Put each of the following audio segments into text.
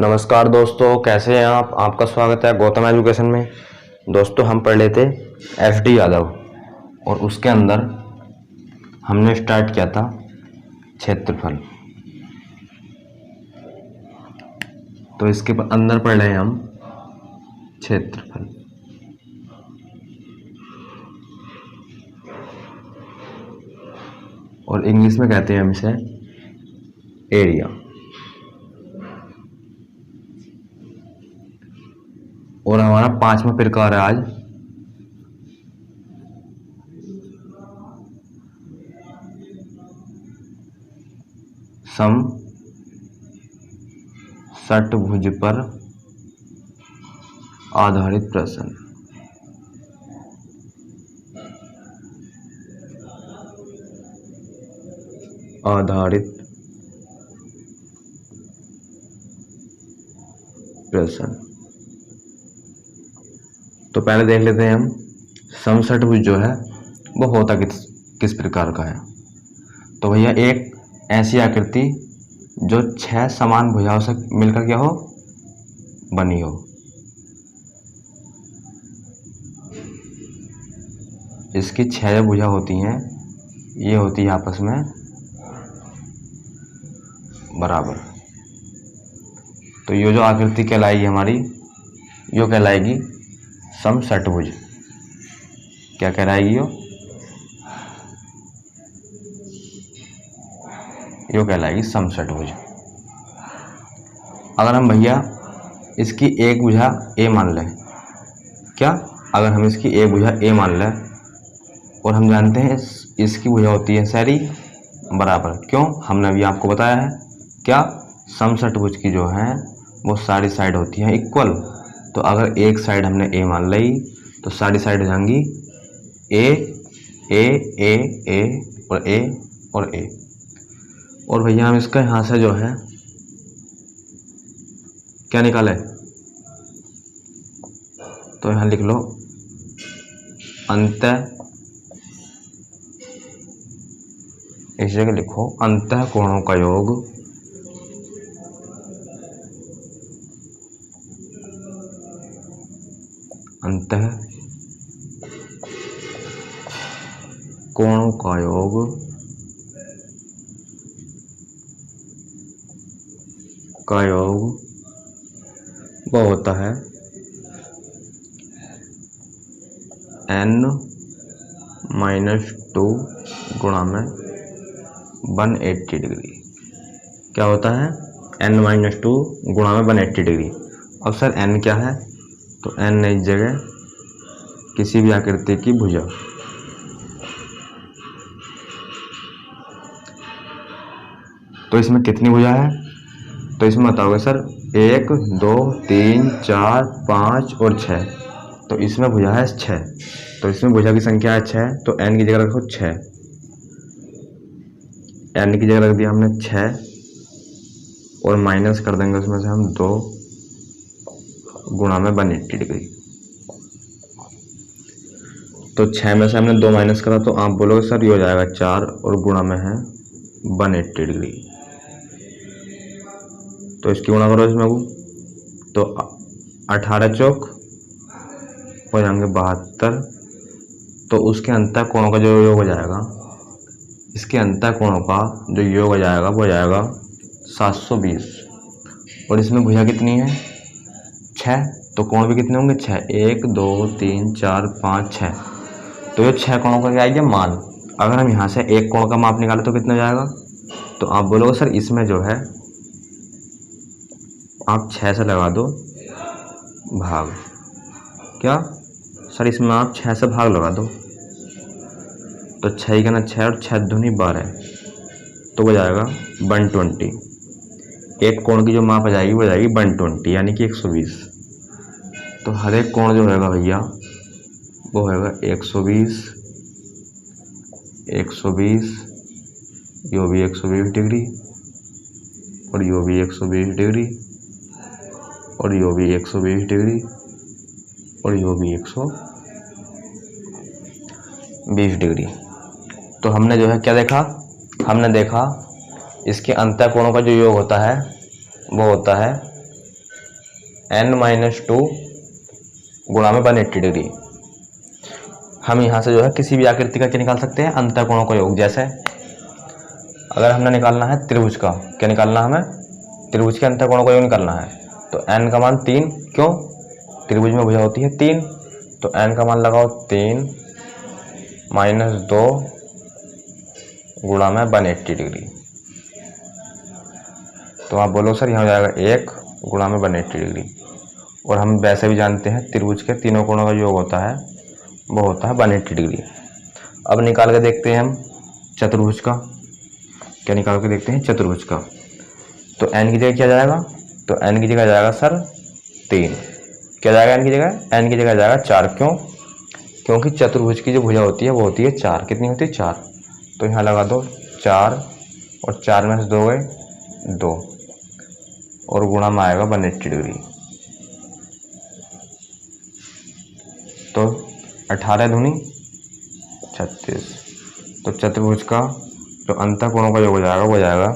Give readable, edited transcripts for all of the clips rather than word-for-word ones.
नमस्कार दोस्तों, कैसे हैं आप। आपका स्वागत है गौतम एजुकेशन में। दोस्तों, हम पढ़ लेते एफडी यादव और उसके अंदर हमने स्टार्ट किया था क्षेत्रफल। तो इसके अंदर पढ़ रहे हैं हम क्षेत्रफल। और इंग्लिश में कहते हैं हम इसे एरिया। और हमारा 5वां प्रकार है आज समषट्भुज पर आधारित प्रश्न। आधारित प्रश्न। तो पहले देख लेते हैं हम समषट्भुज जो है वो होता किस प्रकार का है। तो भैया, एक ऐसी आकृति जो 6 समान भुजाओं से मिलकर क्या हो, बनी हो। इसकी 6 भुजा होती हैं, ये होती है आपस में बराबर। तो ये जो आकृति कहलाएगी हमारी, यो कहलाएगी समषट्भुज। क्या कहलाएगी यो कहलाएगी समषट्भुज। अगर हम भैया इसकी एक भुजा ए मान लें, क्या अगर हम इसकी एक भुजा ए मान लें और हम जानते हैं इसकी भुजा होती है सारी बराबर। क्यों? हमने अभी आपको बताया है क्या, समषट्भुज की जो है वो सारी साइड होती हैं इक्वल। तो अगर एक साइड हमने ए मान ली तो सारी साइड हो जाएंगी ए ए ए ए और ए और ए। और भैया हम इसका यहाँ से जो है क्या निकाले, तो यहाँ लिख लो अंतः, इस जगह लिखो अंतः कोणों का योग अंतः कोणों का योग वो होता है n-2 गुणा में 180 डिग्री। क्या होता है? n-2 गुणा में 180 डिग्री। अब सर n क्या है? तो n इस जगह किसी भी आकृति की भुजा। तो इसमें कितनी भुजा है? तो इसमें बताओगे सर 1 2 3 4 5 और 6। तो इसमें भुजा है 6। तो इसमें भुजा की संख्या है 6। तो n की जगह रखो 6। n की जगह रख दिया हमने 6 और माइनस कर देंगे उसमें से हम 2 गुणा में 180 डिग्री। तो 6 में से हमने 2 माइनस करा तो आप बोलोगे सर ये हो जाएगा 4 और गुणा में है 180 डिग्री। तो इसकी गुणा करो इसमें तो 18 चौक हो जाएंगे 72। तो उसके अंतः कोणों का जो योग हो जाएगा, इसके अंतः कोणों का जो योग हो जाएगा वो हो जाएगा 720। और इसमें भुजा कितनी है? 6। तो कोण भी कितने होंगे? 6। 1 2 3 4 5 6। तो ये 6 कोणों का क्या आएगा? मान। अगर हम यहाँ से एक कोण का माप निकालें तो कितना जाएगा? तो आप बोलोगे सर इसमें जो है आप 6 से लगा दो भाग। क्या सर? इसमें आप 6 से भाग लगा दो। तो 6 का ना 6 और 6 दूनी 12। तो हो जाएगा 120। एक कोण की जो माप आ जाएगी वो जाएगी 120 यानी कि 120। तो हर एक कोण जो होगा भैया वो होगा 120 120, यो भी 120 डिग्री और यो भी 120 डिग्री और यो भी 120 डिग्री और यो भी 120 डिग्री। तो हमने जो है क्या देखा? हमने देखा इसके अंतः कोणों का जो योग होता है वो होता है n-2 गुणा में 180 डिग्री। हम यहाँ से जो है किसी भी आकृति का क्या निकाल सकते हैं, अंतःकोणों का योग। जैसे अगर हमने निकालना है त्रिभुज का, क्या निकालना हमें, त्रिभुज के अंतःकोणों का योग निकालना है, तो n का मान 3, क्यों, त्रिभुज में भुजा होती है 3, तो n का मान लगाओ 3 - 2 गुणा में 180 डिग्री। तो आप बोलो सर यहाँ हो जाएगा 1 गुणा में 180 डिग्री। और हम वैसे भी जानते हैं त्रिभुज के तीनों कोणों का योग होता है, वो होता है 180 डिग्री। अब निकाल के देखते हैं हम चतुर्भुज का, क्या निकाल के देखते हैं चतुर्भुज का। तो n की जगह क्या जाएगा, तो n की जगह जाएगा सर 3, क्या जाएगा n की जगह, n की जगह जाएगा 4, क्यों, क्योंकि चतुर्भुज की जो भुजा होती है वो होती है 4, कितनी होती है 4, तो यहाँ लगा दो 4 और 4 में से 2 गए 2 और गुणा में आएगा 180 डिग्री। तो 18 दूनी 36। तो चतुर्भुज का जो अंतःकोणों का योग हो जाएगा वो जाएगा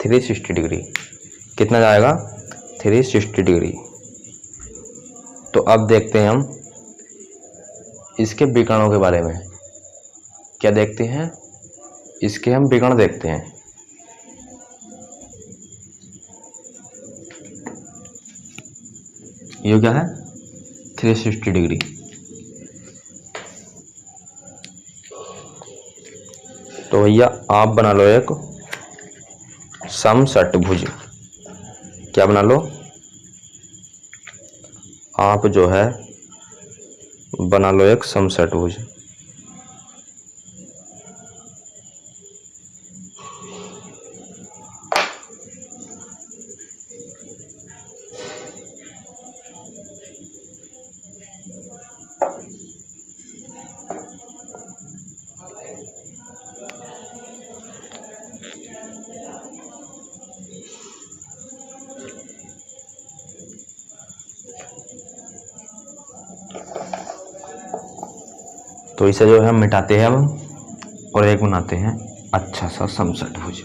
360 डिग्री। कितना जाएगा, 360 डिग्री। तो अब देखते हैं हम इसके विकर्णों के बारे में, क्या देखते हैं, इसके हम विकर्ण देखते हैं। ये क्या है 360 डिग्री। तो भैया आप बना लो एक समषटभुज, क्या बना लो, आप जो है बना लो एक समषटभुज। तो इसे जो है हम मिटाते हैं अब और एक बनाते हैं अच्छा सा समषटभुज।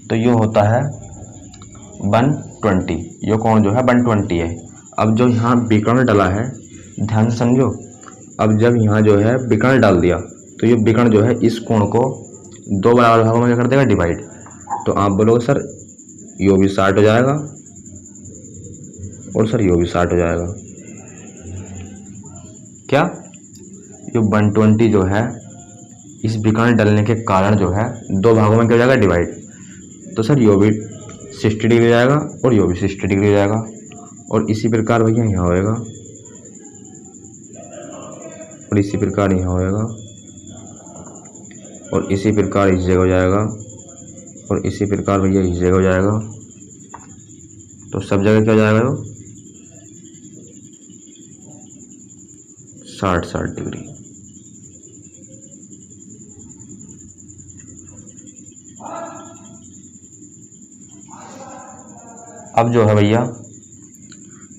तो ये होता है 120, ये कोण जो है 120 है। अब जो यहाँ विकर्ण डला है, ध्यान से समझो, अब जब यहाँ जो है विकर्ण डाल दिया तो ये विकर्ण जो है इस कोण को 2 बराबर भागों में क्या कर देगा, डिवाइड। तो आप बोलोगे सर यो भी 60 हो जाएगा और सर यो भी 60 हो जाएगा, क्या, ये 120 जो है इस विकर्ण डलने के कारण जो है 2 भागों में क्या हो जाएगा, डिवाइड। तो सर यो भी 60 डिग्री हो जाएगा और यो भी 60 डिग्री हो जाएगा। और इसी प्रकार भैया यहाँ होएगा और इसी प्रकार यहाँ होएगा और इसी प्रकार इस जगह हो जाएगा और इसी प्रकार भैया इस जगह हो जाएगा। तो सब जगह क्या हो जाएगा, वो 60 डिग्री। अब जो है भैया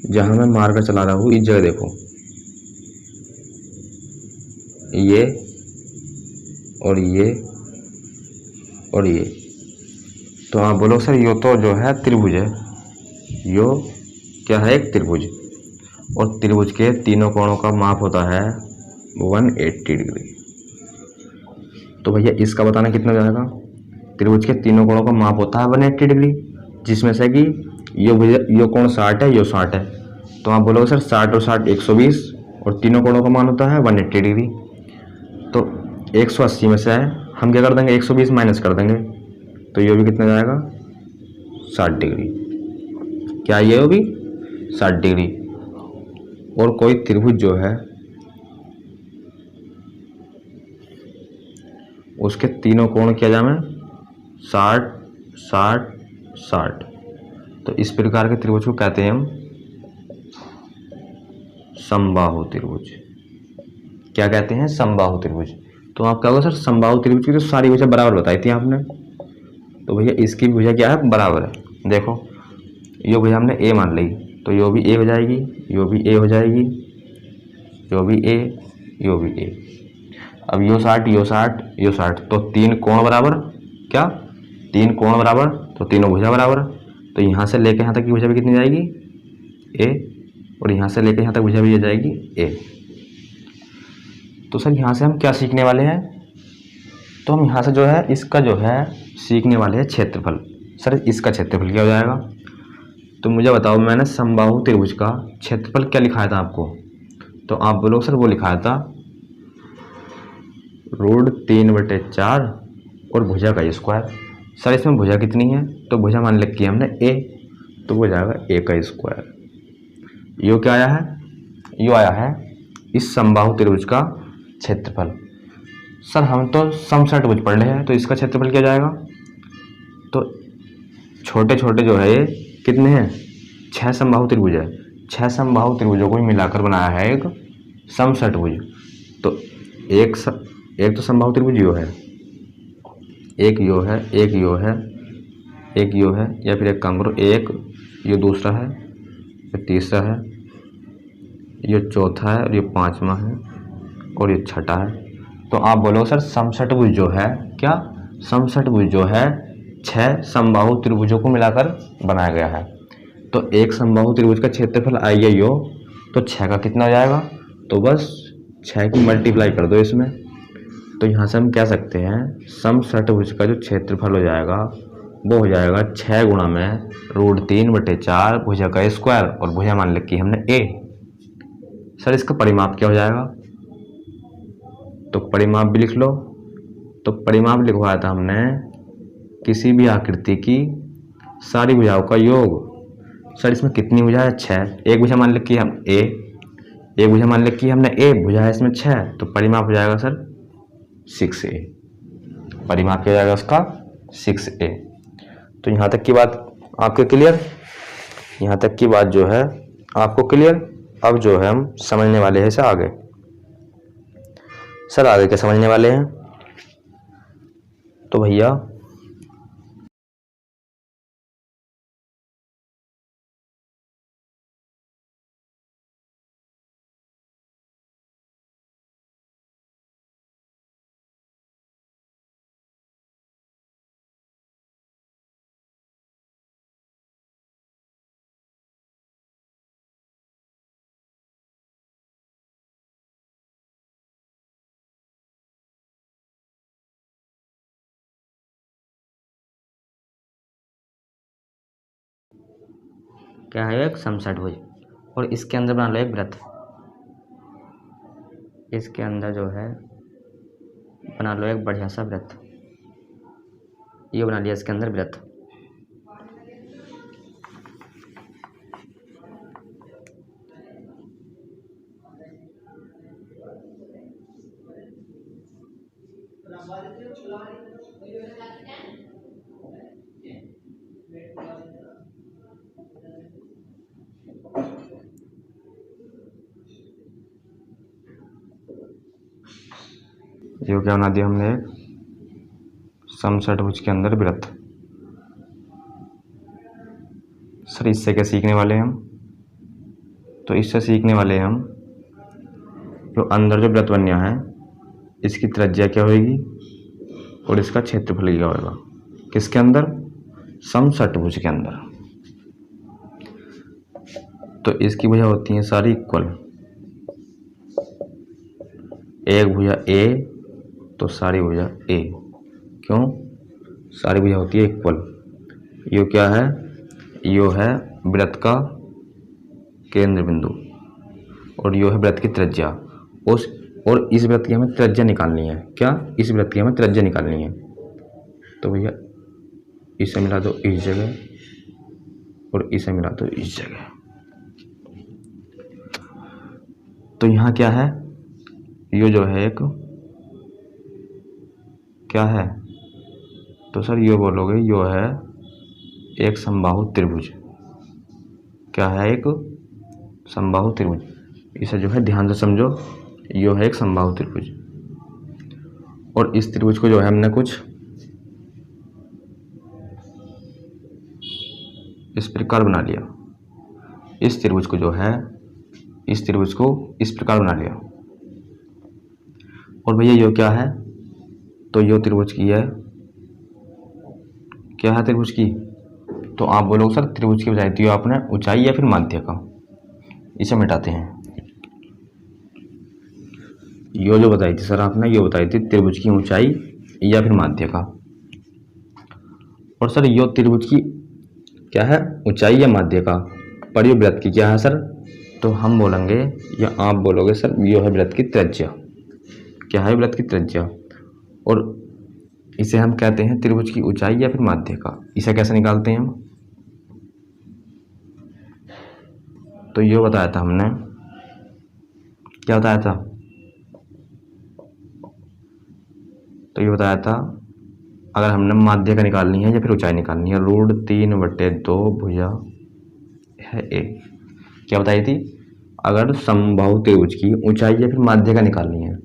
जहाँ मैं मार्कर चला रहा हूँ इस जगह देखो, ये और ये और ये। तो आप बोलो सर यो तो जो है त्रिभुज है, यो क्या है, एक त्रिभुज। और त्रिभुज के तीनों कोणों का माप होता है 180 डिग्री। तो भैया इसका बताना कितना जाएगा, त्रिभुज के तीनों कोणों का माप होता है 180 डिग्री, जिसमें से कि यो कोण 60 है, यो 60 है। तो आप बोलोगे सर 60 और 60 120 और तीनों कोणों का मान होता है 180 डिग्री। तो 180 में से हम क्या कर देंगे, 120 माइनस कर देंगे, तो ये भी कितना जाएगा, 60 डिग्री। क्या ये भी 60 डिग्री। और कोई त्रिभुज जो है उसके तीनों कोण क्या जाए 60 60 60, तो इस प्रकार के त्रिभुज को कहते हैं हम समबाहु त्रिभुज। क्या कहते हैं? समबाहु त्रिभुज। तो आप क्या होगा सर, समबाहु त्रिभुज की तो सारी भुजा बराबर बताई थी आपने, तो भैया इसकी भुजा क्या है? बराबर है। देखो यो भुजा हमने ए मान ली, तो यो भी ए हो जाएगी, यो भी ए हो जाएगी, यो भी ए, यो भी ए। अब यो 60 यो 60 यो 60, तो तीन कोण बराबर, क्या तीन कोण बराबर, तो तीनों भुजा बराबर। तो यहाँ से लेकर यहाँ तक की भुजा भी कितनी जाएगी? ए, और यहाँ से लेकर यहाँ तक भुजा भी जाएगी ए। तो सर यहाँ से हम क्या सीखने वाले हैं? तो हम यहाँ से जो है इसका जो है सीखने वाले हैं क्षेत्रफल। सर इसका क्षेत्रफल क्या हो जाएगा? तो मुझे बताओ, मैंने समबाहु त्रिभुज का क्षेत्रफल क्या लिखाया था आपको? तो आप बोलो सर वो लिखाया था √3/4 और भुजा का स्क्वायर। सर इसमें भुजा कितनी है? तो भुजा मान लिखी है हमने ए, तो वो जाएगा ए का स्क्वायर। यो क्या आया है? यो आया है इस समबाहु त्रिभुज का क्षेत्रफल। सर हम तो समषटभुज पढ़ रहे हैं, तो इसका क्षेत्रफल क्या जाएगा? तो छोटे छोटे जो है ये कितने हैं? 6 समबाहु त्रिभुज है, 6 समबाहु त्रिभुजों को मिलाकर बनाया है एक समषटभुज। तो एक तो समबाहु त्रिभुज यो है, एक यो है, एक यो है, एक यो है, या फिर एक काम करो, एक ये दूसरा है, ये तीसरा है, ये चौथा है, और ये पांचवा है, और ये छठा है। तो आप बोलो सर समषटभुज जो है, क्या समषटभुज जो है 6 समबाहु त्रिभुजों को मिलाकर बनाया गया है। तो एक समबाहु त्रिभुज का क्षेत्रफल आइए यो, तो 6 का कितना हो जाएगा? तो बस 6 की मल्टीप्लाई कर दो इसमें। तो यहाँ से हम कह सकते हैं समषटभुज का जो क्षेत्रफल हो जाएगा वो हो जाएगा 6 गुणा में √3/4 भुजा का स्क्वायर, और भुजा मान लिखी हमने ए। सर इसका परिमाप क्या हो जाएगा? तो परिमाप भी लिख लो। तो परिमाप लिखवाया था हमने किसी भी आकृति की सारी भुजाओं का योग। सर इसमें कितनी भुजा है? 6। एक भुजा मान लिखी हम ए, एक भुजा मान लिखी हमने ए, भुजा है इसमें 6, तो परिमाप हो जाएगा सर 6a। परिमाप क्या जाएगा उसका? 6a। तो यहाँ तक की बात आपके क्लियर? यहाँ तक की बात जो है आपको क्लियर? अब जो है हम समझने वाले हैं इसे आगे। सर आगे क्या समझने वाले हैं? तो भैया क्या है? एक समषटभुज, और इसके अंदर बना लो एक वृत्त। इसके अंदर जो है बना लो एक बढ़िया सा वृत्त। ये बना लिया इसके अंदर वृत्त। ये क्या बना दिया हमने? समषटभुज के अंदर वृत्त। सर इससे क्या सीखने वाले हैं हम? तो इससे सीखने वाले हैं हम जो अंदर जो वृत्त बन गया है इसकी त्रिज्या क्या होगी और इसका क्षेत्रफल क्या होगा। किसके अंदर? समषटभुज के अंदर। तो इसकी भुजा होती है सारी इक्वल। एक भुजा ए तो सारी भुजा ए। क्यों? सारी भुजा होती है इक्वल। यो क्या है? यो है वृत्त का केंद्र बिंदु, और यो है वृत्त की त्रिज्या। और इस वृत्त की हमें त्रिज्या निकालनी है। क्या? इस वृत्त की हमें त्रिज्या निकालनी है। तो भैया इसे मिला दो इस जगह और इसे मिला दो इस जगह। तो यहाँ क्या है, ये जो है एक क्या है, तो सर ये बोलोगे यो है एक समबाहु त्रिभुज। क्या है, एक समबाहु त्रिभुज। इसे जो है ध्यान से समझो, यो है एक समबाहु त्रिभुज। और इस त्रिभुज को जो है हमने कुछ इस प्रकार बना लिया। इस त्रिभुज को जो है, इस त्रिभुज को इस प्रकार बना लिया। और भैया यो क्या है, तो यो त्रिभुज की है, क्या है त्रिभुज की, तो आप बोलोगे सर त्रिभुज की बजाय दी आपने ऊंचाई या फिर माध्य का। इसे मिटाते हैं। यो जो बताई थी सर आपने, ये बताई थी त्रिभुज की ऊंचाई या फिर माध्य का। और सर यो त्रिभुज की क्या है, ऊंचाई या माध्य का, पर यो वृत्त की क्या है सर, तो हम बोलेंगे या आप बोलोगे सर यो है वृत्त की त्रिज्या। क्या है, वृत्त की त्रिज्या। और इसे हम कहते हैं त्रिभुज की ऊंचाई या फिर माध्य का। इसे कैसे निकालते हैं हम, तो ये बताया था हमने, क्या बताया था, तो ये बताया था अगर हमने माध्य का निकालनी है या फिर ऊंचाई निकालनी है, √3/2 भुजा है ए। क्या बताई थी, अगर समबाहु त्रिभुज की ऊंचाई या फिर माध्य का निकालनी है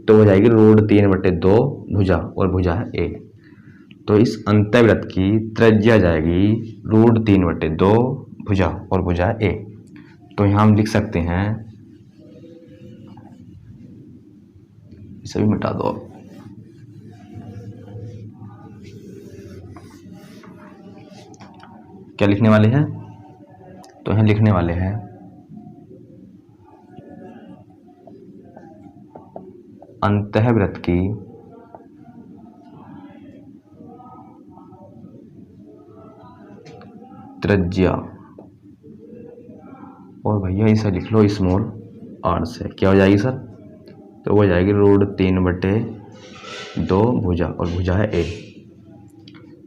तो हो जाएगी √3/2 भुजा, और भुजा है ए। तो इस अंतःवृत्त की त्रिज्या जाएगी √3/2 भुजा, और भुजा है ए। तो यहाँ हम लिख सकते हैं, इसे भी मिटा दो। क्या लिखने वाले हैं, तो यहाँ लिखने वाले हैं अंतःवृत्त की त्रिज्या, और भैया इसे लिख लो स्मॉल r से। क्या हो जाएगी सर, तो वो जाएगी √3/2 भुजा, और भुजा है a।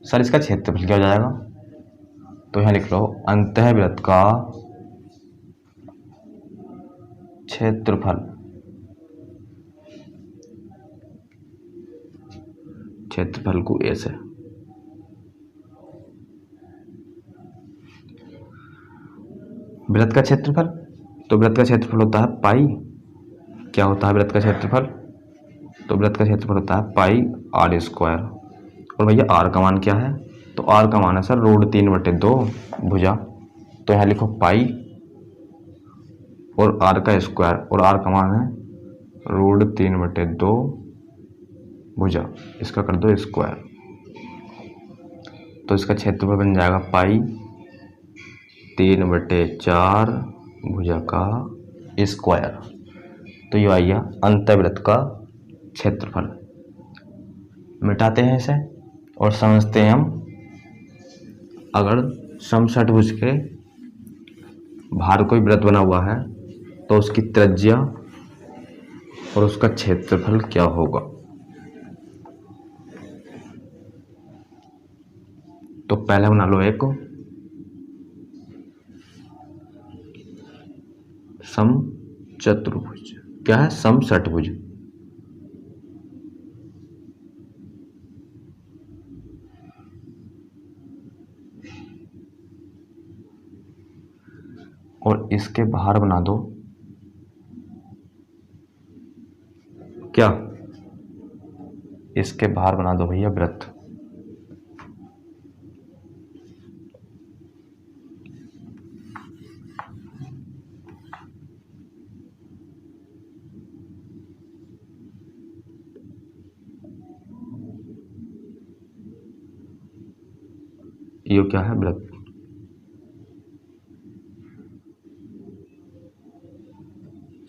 सर इसका क्षेत्रफल क्या हो जाएगा, तो यहाँ लिख लो अंतःवृत्त का क्षेत्रफल, क्षेत्रफल को a से। वृत्त का क्षेत्रफल, तो वृत्त का क्षेत्रफल होता है पाई। क्या होता है वृत्त का क्षेत्रफल, तो वृत्त का क्षेत्रफल होता है पाई r²। और भैया r का मान क्या है, तो r का मान है सर √3/2 भुजा। तो यहाँ लिखो पाई और r का स्क्वायर, और r का मान है √3/2 भुजा, इसका कर दो स्क्वायर। तो इसका क्षेत्रफल बन जाएगा पाई 3/4 भुजा का स्क्वायर। तो ये आइया अंतःवृत्त का क्षेत्रफल। मिटाते हैं इसे और समझते हैं हम, अगर समषटभुज के बाहर कोई वृत्त बना हुआ है तो उसकी त्रिज्या और उसका क्षेत्रफल क्या होगा। तो पहले बना लो एक समचतुर्भुज। क्या है, समषटभुज। और इसके बाहर बना दो क्या, इसके बाहर बना दो भैया वृत्त। ये क्या है, वृत्त।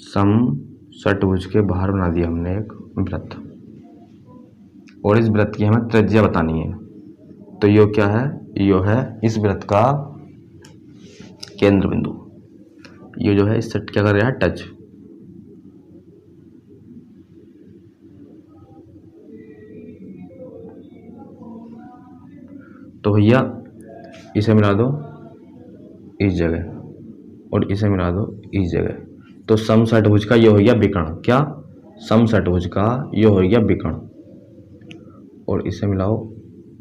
समषटभुज के बाहर बना दिया हमने एक वृत्त, और इस वृत्त की हमें त्रिज्या बतानी है। तो यो क्या है, यो है इस वृत्त का केंद्र बिंदु। ये जो है इससे क्या कर रहा है, टच। तो भैया इसे मिला दो इस जगह और इसे मिला दो इस जगह, तो समषटभुज का ये हो गया विकर्ण। क्या? समषटभुज का ये हो गया विकर्ण। और इसे मिलाओ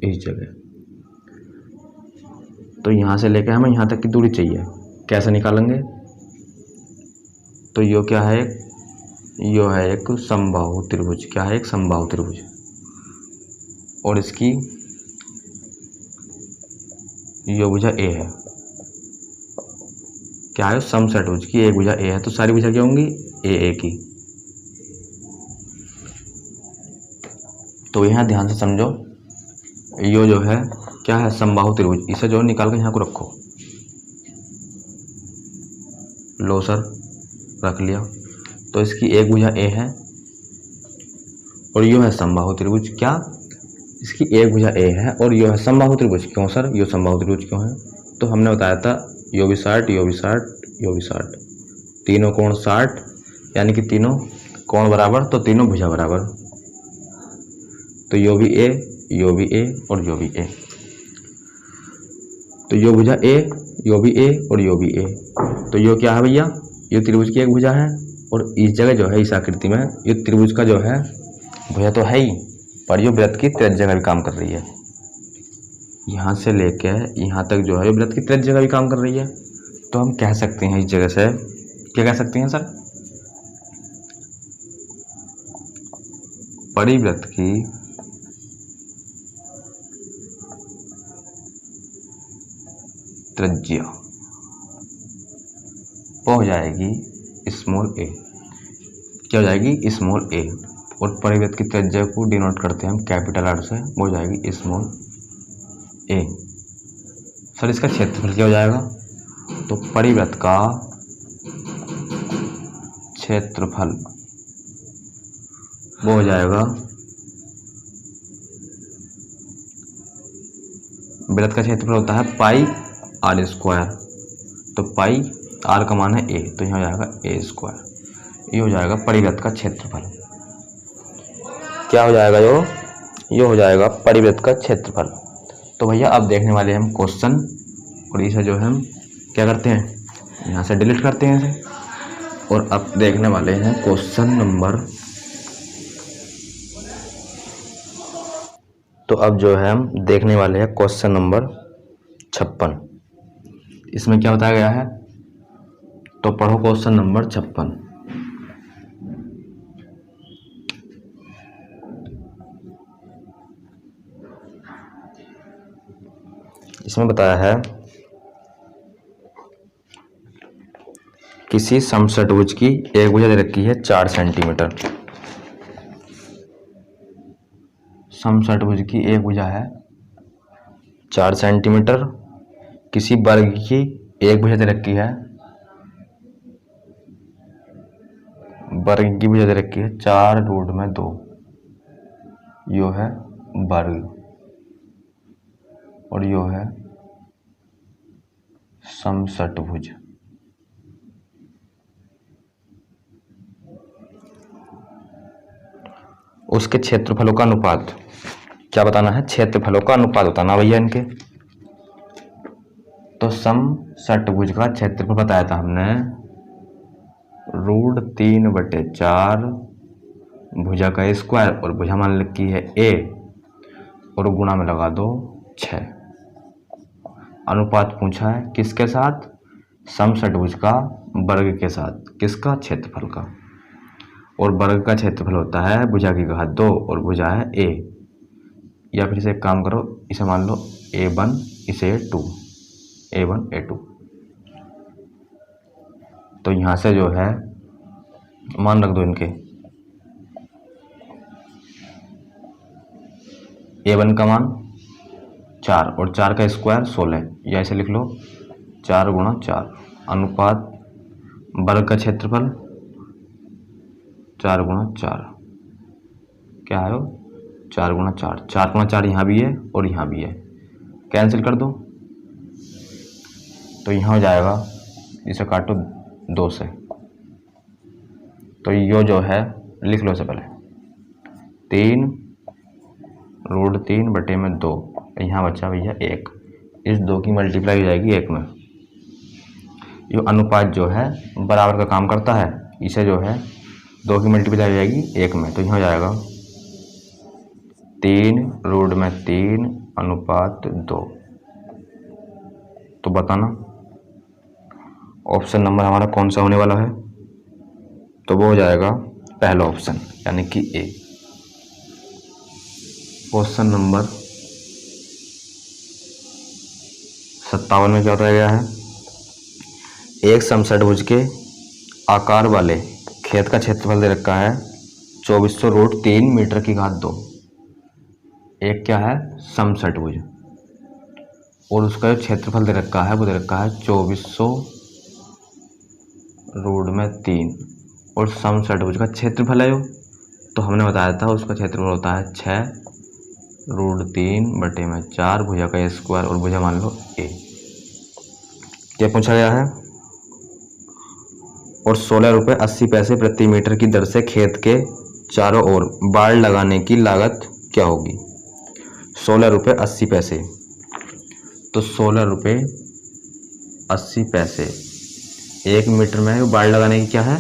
इस जगह। तो यहाँ से लेकर हमें यहाँ तक की दूरी चाहिए, कैसे निकालेंगे? तो यो क्या है? यो है एक समबाहु त्रिभुज। क्या है? एक समबाहु त्रिभुज। और इसकी यो भुजा ए है। क्या है? समषटभुज की एक भुजा ए है, तो सारी भुजा क्या होंगी? ए की। तो यहाँ ध्यान से समझो, यो जो है क्या है? समबाहु त्रिभुज। इसे जो निकाल कर यहाँ को रखो। लो सर, रख लिया। तो इसकी एक भुजा ए है और यो है समबाहु त्रिभुज। क्या? इसकी एक भुजा ए है और यो है समबाहु त्रिभुज। क्यों सर यो समबाहु त्रिभुज क्यों है? तो हमने बताया था यो भी 60, यो भी 60, यो भी 60, तीनों कोण 60, यानी कि तीनों कोण बराबर, तो तीनों भुजा बराबर। तो यो भी ए, यो भी ए और यो भी ए। तो यो भुजा ए, यो भी ए और यो भी ए। तो यो क्या है भैया? यो त्रिभुज की एक भुजा है और इस जगह जो है इस आकृति में ये त्रिभुज का जो है भुजा तो है ही, पर यो वृत्त की त्रिज्या का भी काम कर रही है। यहाँ से लेके यहाँ तक जो है वृत्त की त्रिज्या का भी काम कर रही है। तो हम कह सकते हैं इस जगह से, क्या कह सकते हैं सर? परिवृत्त की त्रिज्या वो हो जाएगी स्मॉल ए। क्या हो जाएगी? स्मॉल ए। और परिवृत्त की त्रिज्या को डिनोट करते हैं हम कैपिटल आर से, वो हो जाएगी स्मॉल ए। सर इसका क्षेत्रफल क्या हो जाएगा? तो परिवृत्त का क्षेत्रफल वो हो जाएगा, वृत्त का क्षेत्रफल होता है पाई आर स्क्वायर। तो पाई आर का मान है ए, तो यहाँ हो जाएगा ए स्क्वायर। ये हो जाएगा परिवृत्त का क्षेत्रफल। क्या हो जाएगा? यो हो जाएगा परिवृत्त का क्षेत्रफल। तो भैया अब देखने वाले हैं हम क्वेश्चन, और इसे जो है हम क्या करते हैं, यहाँ से डिलीट करते हैं इसे। और अब देखने वाले हैं क्वेश्चन नंबर, तो अब जो है हम देखने वाले हैं क्वेश्चन नंबर 56। इसमें क्या बताया गया है? तो पढ़ो क्वेश्चन नंबर 56। इसमें बताया है किसी समषटभुज की एक भुजा दे रखी है 4 सेंटीमीटर। समषटभुज की एक भुजा है 4 सेंटीमीटर। किसी वर्ग की एक भुजा दे रखी है, वर्ग की भुजा दे रखी है 4√2। यो है वर्ग और यो है समषटभुज। उसके क्षेत्रफलों का अनुपात क्या बताना है? क्षेत्रफलों का अनुपात बताना भैया इनके। तो समषटभुज का क्षेत्रफल बताया था हमने √3/4 भुजा का स्क्वायर, और भुजा मान लिखी है ए, और गुणा में लगा दो 6। अनुपात पूछा है किसके साथ? समषटभुज का वर्ग के साथ। किसका? क्षेत्रफल का। और वर्ग का क्षेत्रफल होता है भुजा की घात 2 और भुजा है ए। या फिर इसे एक काम करो, इसे मान लो a1, इसे a2, a1 a2। तो यहाँ से जो है मान रख दो इनके। a1 का मान 4 और 4 का स्क्वायर 16, या इसे लिख लो 4×4। अनुपात वर्ग का क्षेत्रफल 4×4। क्या है वो? 4×4। 4×4 यहाँ भी है और यहाँ भी है, कैंसिल कर दो। तो यहाँ हो जाएगा, इसे काटो 2 से। तो यो जो है लिख लो से पहले 3√3/2। यहाँ बचा भैया 1। इस 2 की मल्टीप्लाई हो जाएगी 1 में। ये अनुपात जो है बराबर का काम करता है। इसे जो है 2 की मल्टीप्लाई हो जाएगी 1 में, तो यहाँ हो जाएगा 3√3 अनुपात 2। तो बताना ऑप्शन नंबर हमारा कौन सा होने वाला है। तो वो हो जाएगा पहला ऑप्शन यानी कि ए। क्वेश्चन नंबर 57 में क्या बताया गया है, एक समषटभुज के आकार वाले खेत का क्षेत्रफल दे रखा है 2400√3 मीटर की घात 2। एक क्या है समषटभुज और उसका जो क्षेत्रफल दे रखा है वो दे रखा है 2400√3 और समषटभुज का क्षेत्रफल है जो, तो हमने बताया था उसका क्षेत्रफल होता है 6√3/4 भुजा का स्क्वायर और भुजा मान लो ए। क्या पूछा गया है, और 16 रुपये 80 पैसे प्रति मीटर की दर से खेत के चारों ओर बाड़ लगाने की लागत क्या होगी। 16 रुपये 80 पैसे, तो 16 रुपये 80 पैसे 1 मीटर में बाड़ लगाने की क्या है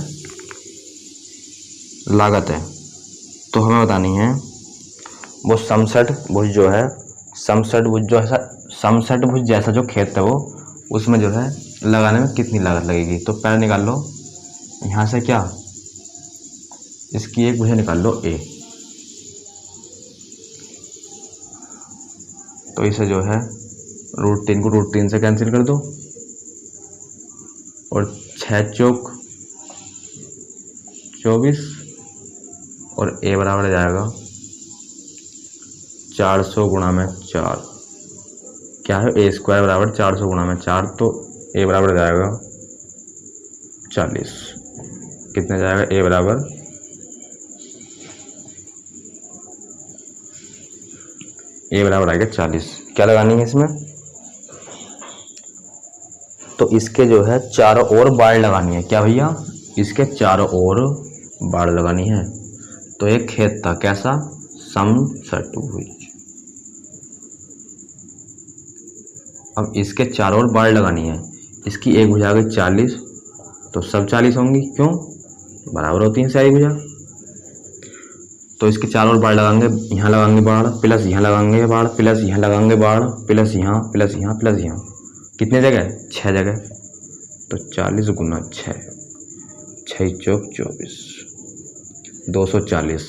लागत है। तो हमें बतानी है वो समषटभुज जो है, समषटभुज जैसा जो खेत है वो उसमें जो है लगाने में कितनी लागत लगेगी। तो पहले निकाल लो यहाँ से क्या, इसकी एक भुजा निकाल लो ए। तो इसे जो है √3 को √3 से कैंसिल कर दो और 6 चौक 24 और ए बराबर आ जाएगा 400 गुणा में 4। क्या है ए स्क्वायर बराबर 400 गुणा में 4, तो ए बराबर आ जाएगा 40। कितने जाएगा ए बराबर आएगा 40। क्या लगानी है इसमें, तो इसके जो है चारों ओर बाड़ लगानी है। क्या भैया, इसके चारों ओर बाड़ लगानी है। तो एक खेत था कैसा समषटभुज, अब इसके चारों ओर बाड़ लगानी है। इसकी एक भुजा आ गई 40, तो सब 40 होंगी, क्यों बराबर होती है सारी भुजा। तो इसके चारों ओर बाड़ लगाएंगे, यहाँ लगाएंगे बाड़ प्लस यहाँ लगाएंगे बाड़ प्लस यहाँ लगाएंगे बाड़ प्लस यहाँ प्लस यहाँ प्लस यहाँ। कितने जगह 6 जगह, तो 40 गुना 6, 6 चौक 24, 240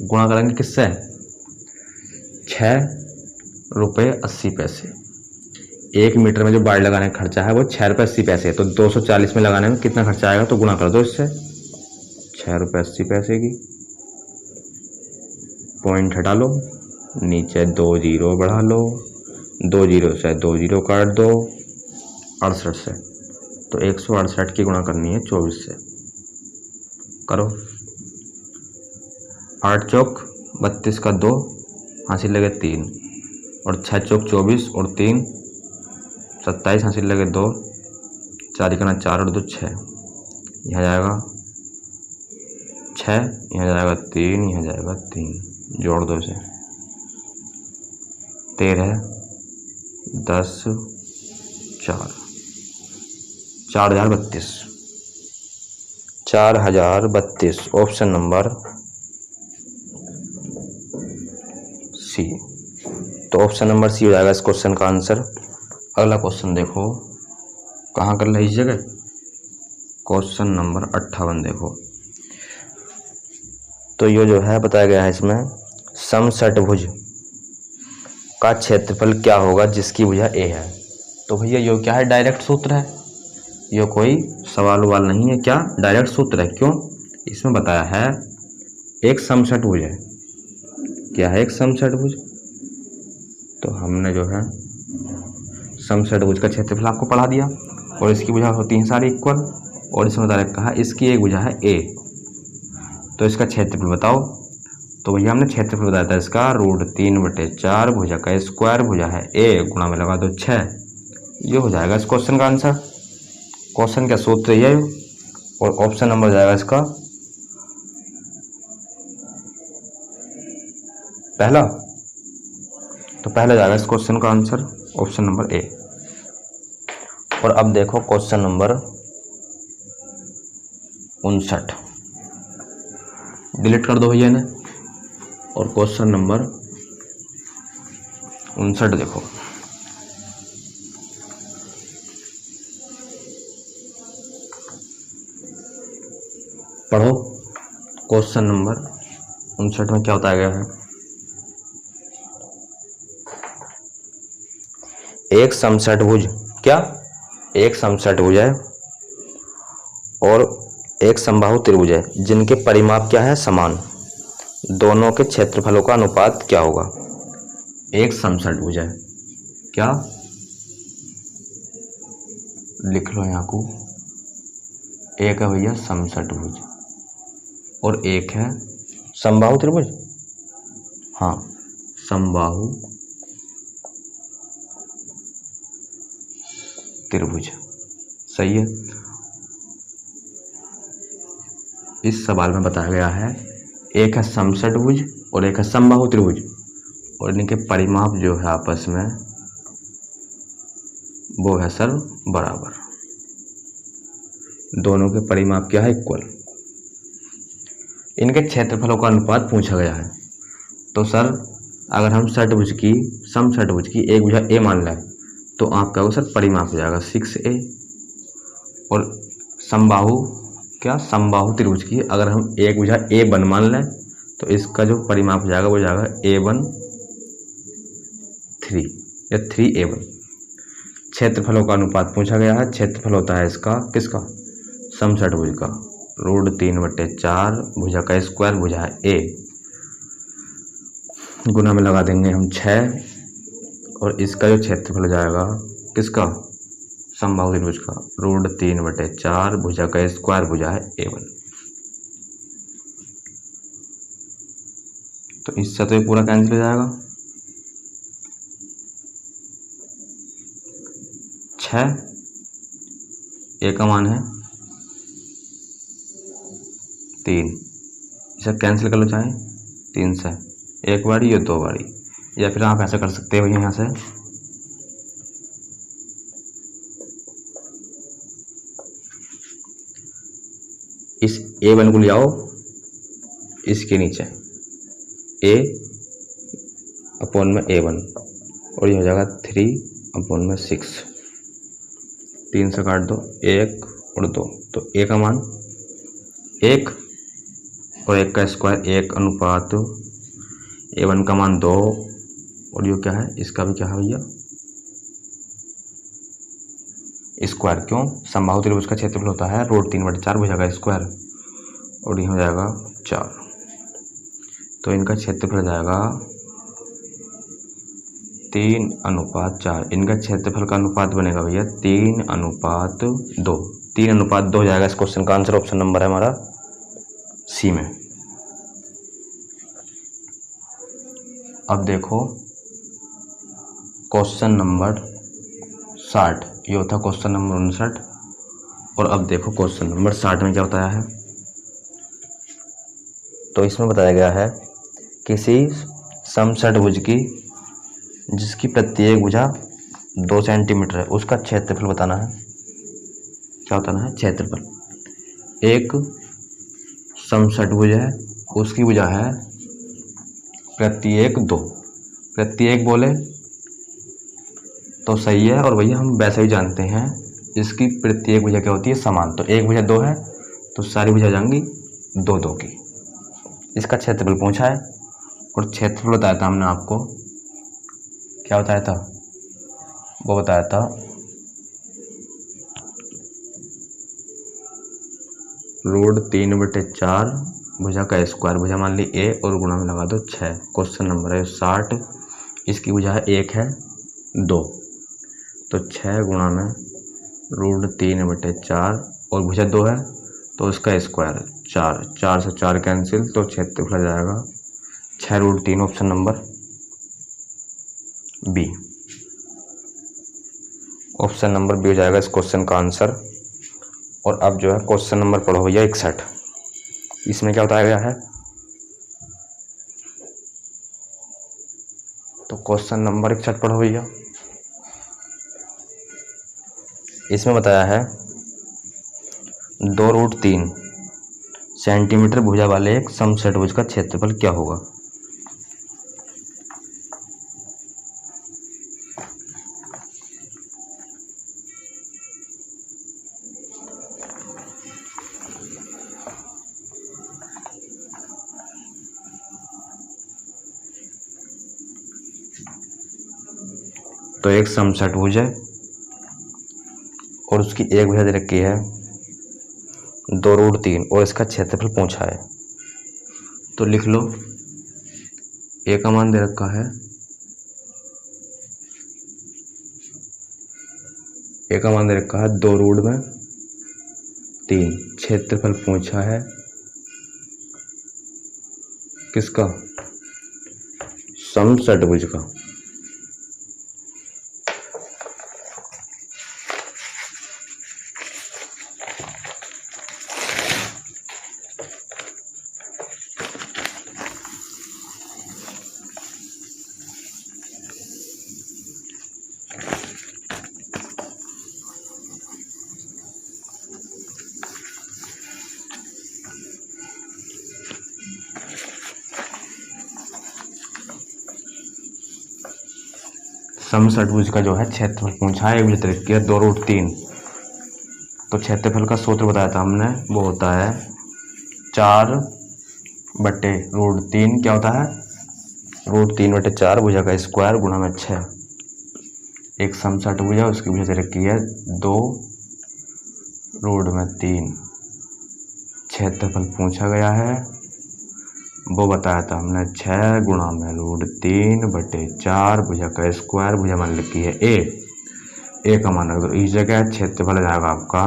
गुणा करेंगे किससे 6 रुपये 80 पैसे। 1 मीटर में जो बाड़ लगाने का खर्चा है वो 6 रुपये 80 पैसे, तो 240 में लगाने में कितना खर्चा आएगा, तो गुणा कर दो इससे 6 रुपये 80 पैसे की। पॉइंट हटा लो, नीचे 2 जीरो बढ़ा लो, 2 जीरो से 2 जीरो काट दो 68 से, तो 168 की गुणा करनी है 24 से। करो 8 चौक 32 का 2 हासिल लगे 3 और 6 चौक 24 और 3 27 हासिल लगे 2, 4 करना 4 और 2 6, यहाँ जाएगा 6, यहाँ जाएगा 3, यहाँ जाएगा 3, जोड़ दो इसे 13 10 4 4032 ऑप्शन नंबर सी। तो ऑप्शन नंबर सी हो जाएगा इस क्वेश्चन का आंसर। अगला क्वेश्चन देखो कहाँ कर रही इस जगह, क्वेश्चन नंबर 58 देखो। तो ये जो है बताया गया है इसमें समषटभुज का क्षेत्रफल क्या होगा जिसकी भुजा ए है। तो भैया ये क्या है, डायरेक्ट सूत्र है, ये कोई सवाल वाल नहीं है, क्या डायरेक्ट सूत्र है। क्यों, इसमें बताया है एक समषटभुज है। क्या है, एक समषटभुज। तो हमने जो है समषटभुज का क्षेत्रफल आपको पढ़ा दिया और इसकी भुजा होती है सारी इक्वल, और इसमें बता रखा है इसकी एक भुजा है ए, तो इसका क्षेत्रफल बताओ। तो भैया हमने क्षेत्रफल बताया था इसका √3/4 भुजा का स्क्वायर भुजा है ए, गुणा में लगा दो 6, ये हो जाएगा इस क्वेश्चन का आंसर। क्वेश्चन का सूत्र ये है और ऑप्शन नंबर जाएगा इसका पहला। तो पहला जाएगा इस क्वेश्चन का आंसर ऑप्शन नंबर ए। और अब देखो क्वेश्चन नंबर 59, डिलीट कर दो भैया इन्हें। और क्वेश्चन नंबर 59 देखो, पढ़ो। क्वेश्चन नंबर 59 में क्या बताया गया है? एक समषटभुज, क्या एक समषटभुज है और एक समबाहु त्रिभुज है जिनके परिमाप क्या है? समान। दोनों के क्षेत्रफलों का अनुपात क्या होगा? एक समषटभुज है, क्या लिख लो यहाँ को, एक है भैया समषटभुज और एक है समबाहु त्रिभुज। हाँ, समबाहु त्रिभुज, सही है। इस सवाल में बताया गया है एक है समषटभुज और एक है समबाहु त्रिभुज और इनके परिमाप जो है आपस में वो है सर बराबर। दोनों के परिमाप क्या है? इक्वल। इनके क्षेत्रफलों का अनुपात पूछा गया है। तो सर अगर हम षटभुज की समषटभुज की एक भुजा ए मान लें तो आपका वो सर परिमाप हो जाएगा 6a। और समबाहु क्या समबाहु त्रिभुज की अगर हम एक भुजा A1 मान लें तो इसका जो परिमाप हो जाएगा वो जाएगा A1 3 या 3A1। क्षेत्रफलों का अनुपात पूछा गया है। क्षेत्रफल होता है इसका किसका? समषटभुज का, √3/4 भुजा का स्क्वायर, भुजा है A, गुना में लगा देंगे हम 6 और इसका जो क्षेत्रफल हो जाएगा किसका? समबाहु त्रिभुज का, √3/4 भुजा का स्क्वायर, भुजा है A1। तो इससे तो ये पूरा कैंसिल हो जाएगा। 6 A का मान है 3, इसे कैंसिल कर लो चाहे 3 से, एक बारी या 2 बारी, या फिर आप ऐसा कर सकते हो यहाँ से इस A1 को ले आओ इसके नीचे A/A1 और ये हो जाएगा 3/6। 3 से काट दो, 1 और 2, तो A का मान 1 और 1 का स्क्वायर 1 अनुपात A1 का मान 2 और ये क्या है? इसका भी क्या है भैया? स्क्वायर। क्यों? समबाहु त्रिभुज का क्षेत्रफल होता है √3/4 भुजा का स्क्वायर और ये हो जाएगा 4। तो इनका क्षेत्रफल हो जाएगा 3/4। इनका क्षेत्रफल का अनुपात बनेगा भैया 3/2। 3/2 हो जाएगा इस क्वेश्चन का आंसर। ऑप्शन नंबर है हमारा सी में। अब देखो क्वेश्चन नंबर 60, ये होता है क्वेश्चन नंबर 59। और अब देखो क्वेश्चन नंबर 60 में क्या बताया है? तो इसमें बताया गया है किसी समषटभुज की जिसकी प्रत्येक भुजा 2 सेंटीमीटर है उसका क्षेत्रफल बताना है। क्या बताना है? क्षेत्रफल। एक समषटभुज है, उसकी भुजा है प्रत्येक 2। प्रत्येक बोले तो सही है, और भैया हम वैसे ही जानते हैं इसकी प्रत्येक भुजा क्या होती है? समान। तो एक भुजा 2 है तो सारी भुजा जाएंगी 2 की। इसका क्षेत्रफल पूछा है और क्षेत्रफल बताया था हमने आपको, क्या बताया था? वो बताया था √3/4 भुजा का स्क्वायर, भुजा मान ली A और गुणा में लगा दो 6। क्वेश्चन नंबर है 60। इसकी भुजा है 1 है 2, तो 6 गुणा में √3/4 और भुजा 2 है तो उसका स्क्वायर 4। 4 से 4 कैंसिल, तो क्षेत्रफल आ जाएगा 6√3। Option number B. Option number B हो जाएगा इस क्वेश्चन का आंसर। और अब जो है क्वेश्चन नंबर पढ़ो भैया 61। इसमें क्या बताया गया है? तो क्वेश्चन नंबर 61 पढ़ो भैया। इसमें बताया है 2√3 सेंटीमीटर भुजा वाले एक समषटभुज का क्षेत्रफल क्या होगा। तो एक समषटभुज है और उसकी एक भुजा दे रखी है 2√3 और इसका क्षेत्रफल पूछा है। तो लिख लो, ए का मान दे रखा है, ए का मान दे रखा है 2√3। क्षेत्रफल पूछा है किसका? समषटभुज का। समषटभुज का जो है क्षेत्रफल पूछा है, एक तरीके है 2√3। तो क्षेत्रफल का सूत्र बताया था हमने, वो होता है 4/√3। क्या होता है? √3/4 भुजा का स्क्वायर गुणा में 6। एक समषटभुज है, उसकी भुजा दे रखी है 2√3। क्षेत्रफल पूछा गया है, वो बताया था हमने 6 गुणा में √3/4 भुजा का स्क्वायर, भुजा मान लिखी है ए का मान रख दो। इस जगह क्षेत्रफल आ जाएगा आपका,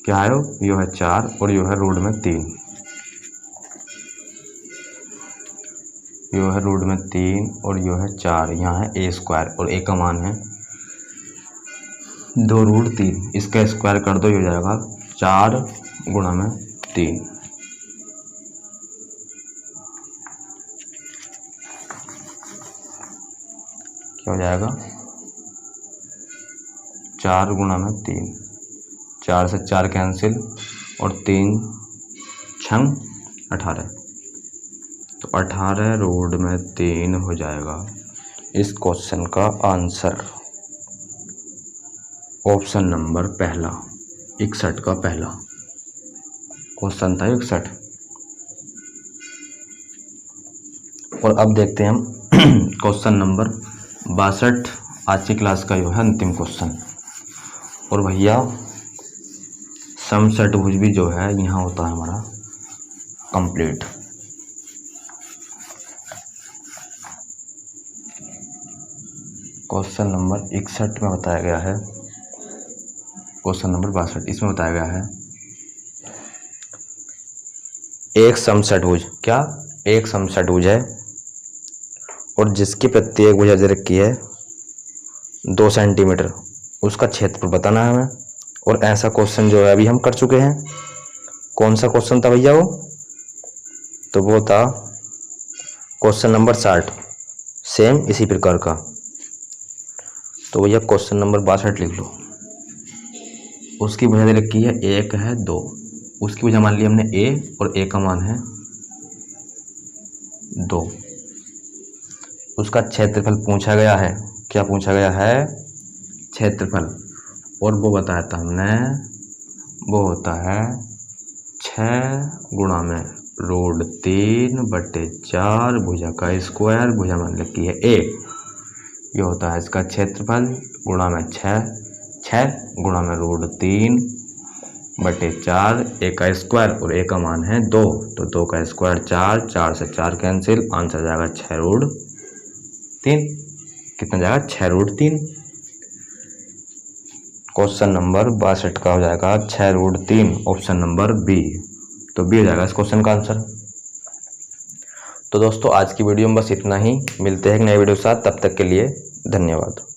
क्या है यो है 4 और यो है √3, यो है √3 और यो है 4। यहाँ है ए स्क्वायर और ए का मान है 2√3। इसका स्क्वायर कर दो, ये हो जाएगा 4 गुणा में 3। क्या हो जाएगा? 4 गुणा में 3। 4 से 4 कैंसिल और 3 छंग 18। तो 18√3 हो जाएगा इस क्वेश्चन का आंसर। ऑप्शन नंबर पहला, 61 का पहला क्वेश्चन था 61। और अब देखते हैं हम क्वेश्चन नंबर 62, आज की क्लास का जो है अंतिम क्वेश्चन। और भैया समषटभुज भी जो है यहाँ होता है हमारा कंप्लीट। क्वेश्चन नंबर 61 में बताया गया है, क्वेश्चन नंबर 62 इसमें बताया गया है एक समषटभुज, क्या एक समषटभुज है और जिसकी प्रत्येक भुजा दे रखी है 2 सेंटीमीटर, उसका क्षेत्रफल बताना है हमें। और ऐसा क्वेश्चन जो है अभी हम कर चुके हैं। कौन सा क्वेश्चन था भैया वो? तो वो था क्वेश्चन नंबर 60, सेम इसी प्रकार का। तो भैया क्वेश्चन नंबर 62 लिख लो। उसकी भुजा दे रखी है 1 है 2, उसकी भुजा मान ली हमने ए और ए का मान है 2। उसका क्षेत्रफल पूछा गया है। क्या पूछा गया है? क्षेत्रफल। और वो बताया था हमने, वो होता है 6 गुणा में √3/4 भुजा का स्क्वायर, भुजा मान लिखी है ए। ये होता है इसका क्षेत्रफल गुणा में 6 गुणा में √3/4, ए का स्क्वायर और ए का मान है 2। तो 2 का स्क्वायर 4, 4 से 4 कैंसिल, आंसर जाएगा 6√3। कितना जाएगा? 6√3। क्वेश्चन नंबर 62 का हो जाएगा 6√3, ऑप्शन नंबर बी। तो बी हो जाएगा इस क्वेश्चन का आंसर। तो दोस्तों आज की वीडियो में बस इतना ही। मिलते हैं एक नए वीडियो के साथ, तब तक के लिए धन्यवाद।